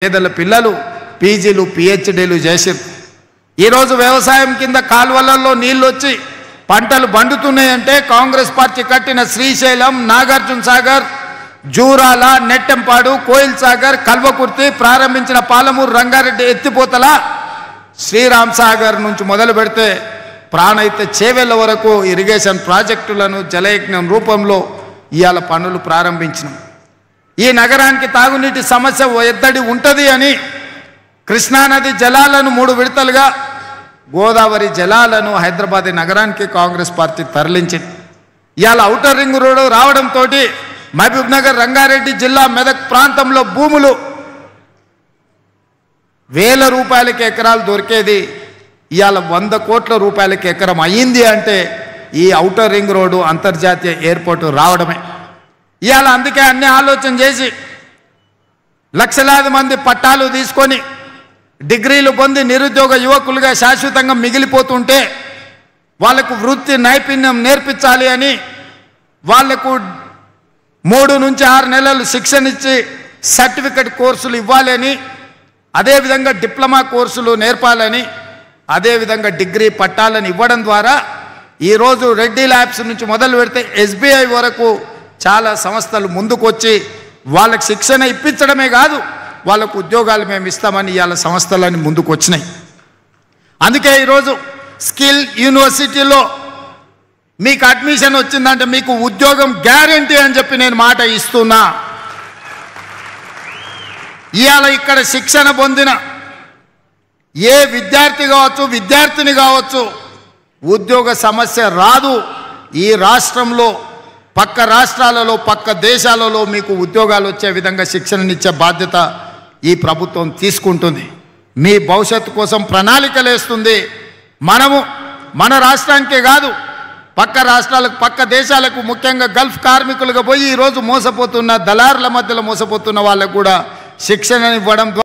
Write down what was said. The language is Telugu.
పేదల పిల్లలు పీజీలు పిహెచ్డీలు చేశారు. ఈరోజు వ్యవసాయం కింద కాలువలలో నీళ్ళు వచ్చి పంటలు బండుతున్నాయంటే కాంగ్రెస్ పార్టీ కట్టిన శ్రీశైలం, నాగార్జున సాగర్, జూరాల, నెట్టెంపాడు, కోయిల్ సాగర్, కల్వకుర్తి, ప్రారంభించిన పాలమూరు రంగారెడ్డి ఎత్తిపోతల, శ్రీరామ్ సాగర్ నుంచి మొదలు పెడితే ప్రాణైతే చేవెళ్ళ వరకు ఇరిగేషన్ ప్రాజెక్టులను జలయజ్ఞం రూపంలో ఇవాళ పనులు ప్రారంభించినాం. ఈ నగరానికి తాగునీటి సమస్య ఎద్దడి ఉంటుంది అని కృష్ణానది జలాలను 3 విడతలుగా, గోదావరి జలాలను హైదరాబాద్ నగరానికి కాంగ్రెస్ పార్టీ తరలించింది. ఇవాళ ఔటర్ రింగ్ రోడ్డు రావడంతో మహబూబ్ నగర్, రంగారెడ్డి జిల్లా, మెదక్ ప్రాంతంలో భూములు వేల రూపాయలకి ఎకరాలు దొరికేది ఇవాళ 100 కోట్ల రూపాయలకి ఎకరం అయ్యింది అంటే ఈ ఔటర్ రింగ్ రోడ్డు అంతర్జాతీయ ఎయిర్పోర్టు రావడమే. ఇవాళ అందుకే అన్ని ఆలోచన చేసి లక్షలాది మంది పట్టాలు తీసుకొని డిగ్రీలు పొంది నిరుద్యోగ యువకులుగా శాశ్వతంగా మిగిలిపోతుంటే వాళ్లకు వృత్తి నైపుణ్యం నేర్పించాలి అని వాళ్లకు 3 నుంచి 6 నెలలు శిక్షణ ఇచ్చి సర్టిఫికెట్ కోర్సులు ఇవ్వాలి అని, అదేవిధంగా డిప్లొమా కోర్సులు నేర్పాలని, అదేవిధంగా డిగ్రీ పట్టాలను ఇవ్వడం ద్వారా ఈరోజు రెడ్డి ల్యాబ్స్ నుంచి మొదలు పెడితే ఎస్బీఐ వరకు చాలా సంస్థలు ముందుకొచ్చి వాళ్ళకి శిక్షణ ఇప్పించడమే కాదు, వాళ్ళకు ఉద్యోగాలు మేము ఇస్తామని ఇవాళ సంస్థలన్నీ ముందుకు వచ్చినాయి. అందుకే ఈరోజు స్కిల్ యూనివర్సిటీలో మీకు అడ్మిషన్ వచ్చిందంటే మీకు ఉద్యోగం గ్యారెంటీ అని చెప్పి నేను మాట ఇస్తున్నా. ఇవాళ ఇక్కడ శిక్షణ పొందిన ఏ విద్యార్థి కావచ్చు, విద్యార్థిని కావచ్చు, ఉద్యోగ సమస్య రాదు. ఈ రాష్ట్రంలో పక్క రాష్ట్రాలలో, పక్క దేశాలలో మీకు ఉద్యోగాలు వచ్చే విధంగా శిక్షణనిచ్చే బాధ్యత ఈ ప్రభుత్వం తీసుకుంటుంది. మీ భవిష్యత్తు కోసం ప్రణాళికలు వేస్తుంది. మనము మన రాష్ట్రానికే కాదు, పక్క రాష్ట్రాలకు, పక్క దేశాలకు, ముఖ్యంగా గల్ఫ్ కార్మికులుగా పోయి ఈరోజు మోసపోతున్న దళారుల మధ్యలో మోసపోతున్న వాళ్ళకు కూడా శిక్షణ ఇవ్వడం